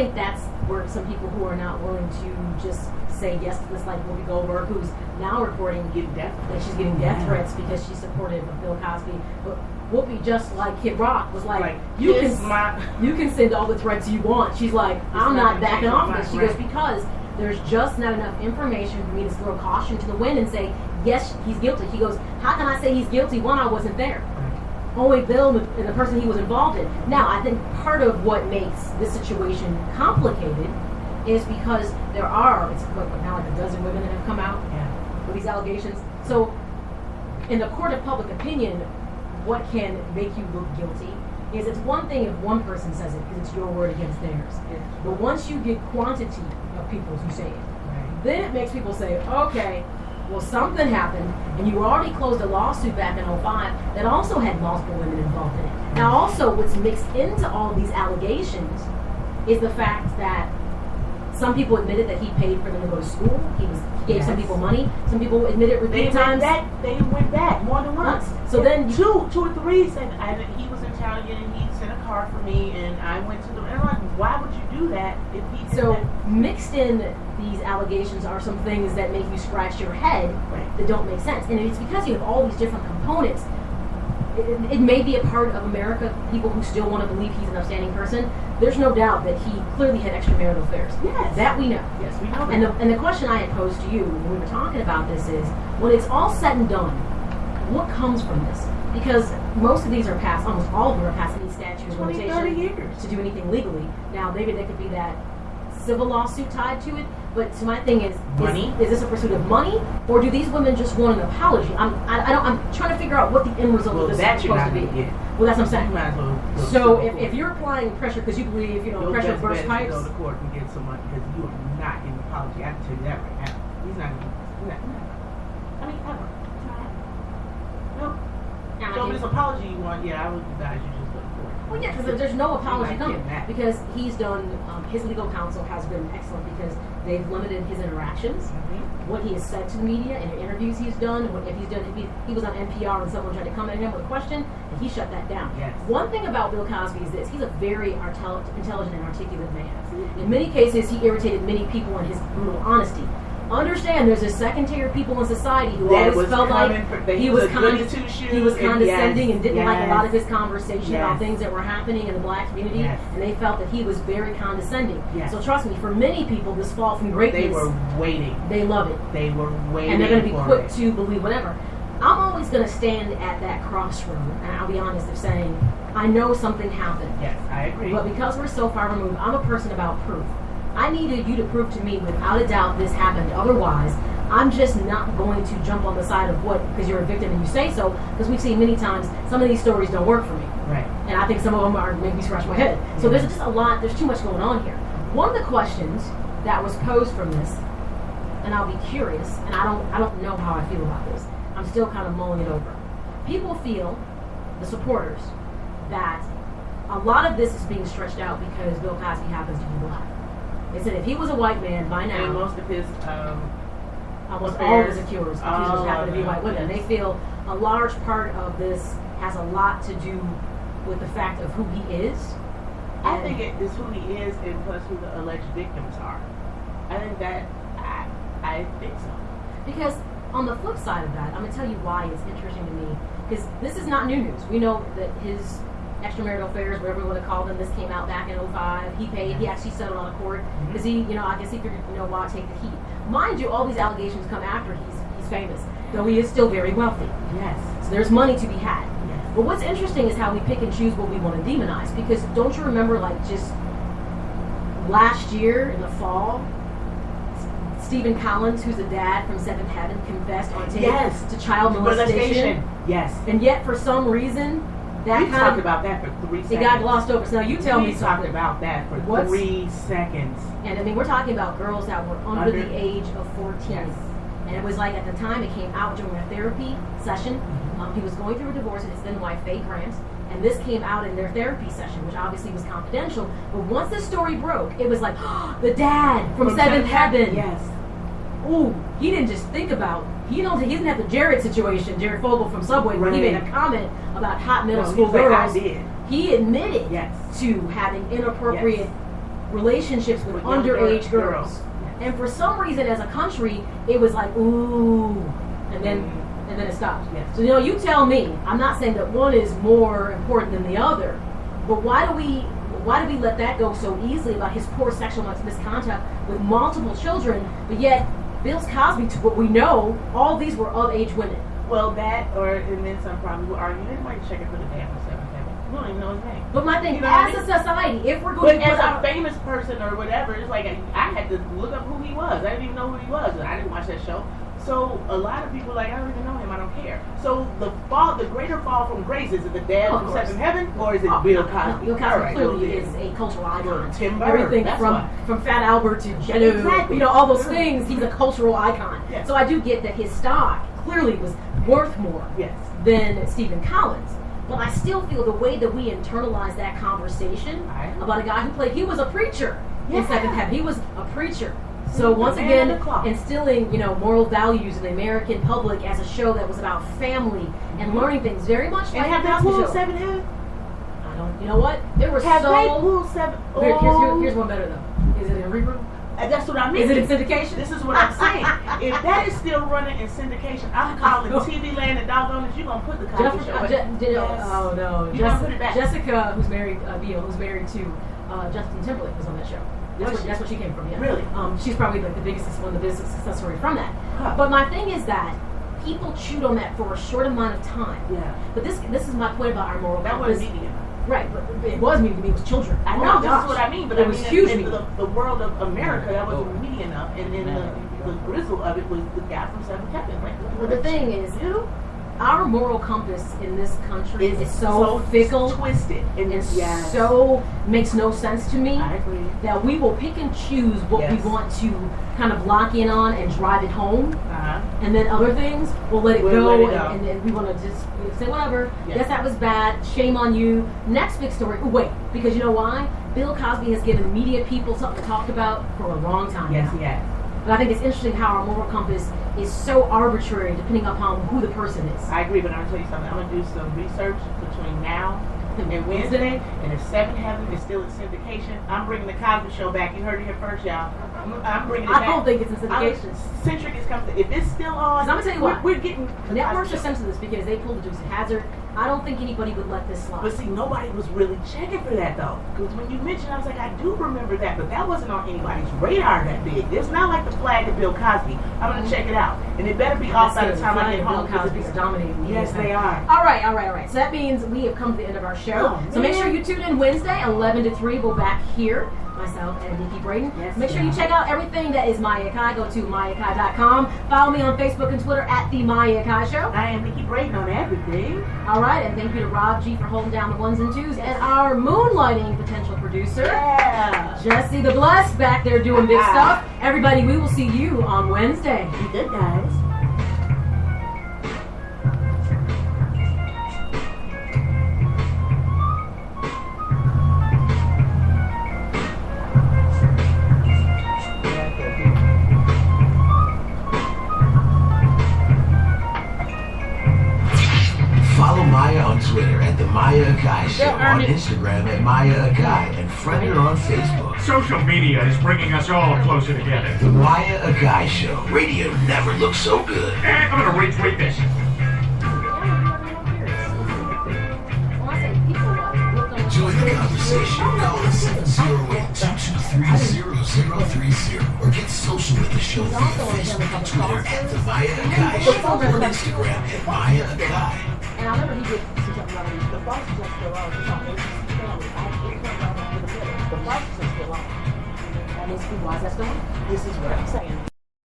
think that's where some people who are not willing to just say yes to this, like Whoopi Goldberg, who's now reporting that she's getting death threats because she's supportive of Bill Cosby. But Whoopi, just like Kid Rock, was like you can send all the threats you want. She's like, I'm not backing off of this. She goes, because there's just not enough information for me to throw caution to the wind and say, yes, he's guilty. He goes, how can I say he's guilty? One, I wasn't there. Only Bill and the person he was involved in. Now, I think part of what makes this situation complicated is because there are, it's now like a dozen women that have come out with these allegations. So, in the court of public opinion, what can make you look guilty is it's one thing if one person says it because it's your word against theirs. But once you get quantity of people who say it, then it makes people say, okay, well, something happened, and you already closed a lawsuit back in 2005 that also had multiple women involved in it. Now, also, what's mixed into all these allegations is the fact that some people admitted that he paid for them to go to school. He gave some people money. Some people admitted repeated times. They went back more than once. So then two or three said he was Italian and he sent a car for me, and I went to the. And I'm like, why would you do that if he did that? Mixed in these allegations are some things that make you scratch your head that don't make sense, and it's because you have all these different components. It may be a part of America, people who still want to believe he's an upstanding person. There's no doubt that he clearly had extramarital affairs. Yes. That we know. Yes, we know. And the question I had posed to you when we were talking about this is, when it's all said and done, what comes from this? Because most of these are passed, almost all of them are passing these statutes of 20, 30 years to do anything legally. Now, maybe there could be that civil lawsuit tied to it, but so my thing is this a pursuit of money, or do these women just want an apology? I'm trying to figure out what the end result of this is supposed to be. Well, that's what I'm saying. You might as well so if you're applying pressure because you believe pressure bursts pipes, go to court and get someone because you are not getting an apology. I can tell you that right now. He's not. I mean, ever. No. So this apology you want, I would advise you just go to court. Well, yeah, because there's no apology coming. Because he's done, his legal counsel has been excellent because they've limited his interactions, what he has said to the media, and the interviews he's done. If he was on NPR and someone tried to come at him with a question, and he shut that down. Yes. One thing about Bill Cosby is this: he's a very intelligent and articulate man. In many cases, he irritated many people in his brutal honesty. Understand, there's a second tier of people in society who always felt like he was condescending and didn't like a lot of his conversation about things that were happening in the black community, and they felt that he was very condescending. So trust me, for many people, this fall from greatness, they were waiting. They love it. They were waiting, and they're going to be quick to believe whatever. I'm always going to stand at that crossroad, and I'll be honest, of saying, I know something happened. Yes, I agree. But because we're so far removed, I'm a person about proof. I needed you to prove to me without a doubt this happened. Otherwise, I'm just not going to jump on the side of what, because you're a victim and you say so, because we've seen many times some of these stories don't work for me. Right. And I think some of them are make me scratch my head. So there's just a lot, there's too much going on here. One of the questions that was posed from this, and I'll be curious, and I don't know how I feel about this. I'm still kind of mulling it over. People feel, the supporters, that a lot of this is being stretched out because Bill Cosby happens to be black. They said if he was a white man by now, and most of his almost all of his accusers happen to be white women. They feel a large part of this has a lot to do with the fact of who he is. I think it is who he is, and plus who the alleged victims are. I think that I think so. Because on the flip side of that, I'm going to tell you why it's interesting to me. Because this is not new news. We know that his extramarital affairs, whatever you want to call them, this came out back in 2005. He paid, he actually settled on a court because I guess he figured, why take the heat. Mind you, all these allegations come after he's famous, though he is still very wealthy. Yes. So there's money to be had. Yes. But what's interesting is how we pick and choose what we want to demonize. Because don't you remember, just last year in the fall, Stephen Collins, who's a dad from Seventh Heaven, confessed on tape to child molestation. Yes. And yet, for some reason, we talked about that for 3 seconds. It got glossed over. So now you tell me something. We talked about that for 3 seconds. And we're talking about girls that were under the age of 14. Yes. And it was like at the time it came out during a therapy session. He was going through a divorce with his then wife, Faye Grant. And this came out in their therapy session, which obviously was confidential. But once the story broke, it was like, the dad from Seventh Heaven. Yes. Ooh, he didn't just think about, he didn't have the Jared situation, Jared Fogle from Subway, where he made a comment about hot middle school girls. I did. He admitted yes. to having inappropriate relationships with underage girls. And for some reason, as a country, it was like, ooh, and then it stopped. Yes. So you tell me. I'm not saying that one is more important than the other, but why do we let that go so easily about his poor sexual misconduct with multiple children? But yet, Bill Cosby, to what we know, all these were of age women. Well, and then some probably will argue, they might check it for the day after 7 heaven. We don't even know his name. But my thing, you know as a society, if we're going but to as a famous person or whatever, it's like I had to look up who he was. I didn't even know who he was. I didn't watch that show. So a lot of people are like, I don't even know him. I don't care. So the greater fall from grace, is it the dad from 7th Heaven, or is it Bill Cosby? Bill Cosby clearly is a cultural icon. Tim Everything from Fat Albert to Jello, exactly. all those things. He's a cultural icon. Yes. So I do get that his stock clearly was worth more than Stephen Collins. But I still feel the way that we internalize that conversation about a guy who he was a preacher in 7th Heaven. He was a preacher. So once again, instilling, moral values in the American public as a show that was about family and learning things, very much like have they pulled 7 Heaven? I don't. You know what? There were Have they pulled 7? Here's one better though. Is it in rerun? That's what I mean. Is it in syndication? This is what I'm saying. If that is still running in syndication, I'm calling TV Land and doggone it, you're gonna put the Cosby Show. Oh no, you're gonna put it back. Jessica, who's married to Justin Timberlake, was on that show. That's what she came from. Yeah. Really? She's probably one of the biggest success story from that. Huh. But my thing is that people chewed on that for a short amount of time. Yeah. But this is my point about our moral compass. That wasn't media. Right, but it was media to me. It was children. I know. This is what I mean. But it was huge. In the world of America, that wasn't media enough, and then the grizzle of it was the guy from 7th Heaven. But the thing is, our moral compass in this country is so fickle, twisted, and so makes no sense to me. I agree. That we will pick and choose what we want to kind of lock in on and drive it home, and then other things we'll let it go, and we want to just say whatever. Yes, that was bad. Shame on you. Next big story. Wait, because you know why? Bill Cosby has given media people something to talk about for a long time. Yes, he has. But I think it's interesting how our moral compass is so arbitrary depending upon who the person is. I agree, but I'm going to tell you something. I'm going to do some research between now and Wednesday, and if 7th Heaven is still in syndication, I'm bringing the Cosby Show back. You heard it here first, y'all. I'm bringing it back. I don't think it's in syndication. Centric is coming. If it's still on, I'm going to tell you what. We're getting... Networks are sensitive to this because they pulled the Dukes of Hazzard. I don't think anybody would let this slide. But see, nobody was really checking for that, though. Because when you mentioned, I was like, I do remember that, but that wasn't on anybody's radar that big. It's not like the flag of Bill Cosby. I'm going to check it out. And it better be off by the time I get home. Bill Cosby's dominating. Yes, they are. All right. So that means we have come to the end of our show. So make sure you tune in Wednesday, 11 to 3. We'll back here. Myself and Nikki Braden. Yes, make sure you check out everything that is Maya Akai. Go to mayakai.com. Follow me on Facebook and Twitter at The Maya Akai Show. I am Nikki Braden on everything. All right, and thank you to Rob G for holding down the ones and twos, and our moonlighting potential producer, Jesse the Blessed, back there doing big stuff. Everybody, we will see you on Wednesday. Be good, guys. Follow Maya on Twitter at The Maya Akai Show, on Instagram at Maya Akai, and friend her on Facebook. Social media is bringing us all closer together. The Maya Akai Show. Radio never looks so good. And I'm going to retweet this. Join the conversation. Call us 708-223-0030 or get social with the show via Facebook and Twitter at The Maya Akai Show, or on Instagram at Maya Akai. And I remember he did something about the box is still on. The box is still on. Why is that still on? This is what I'm saying.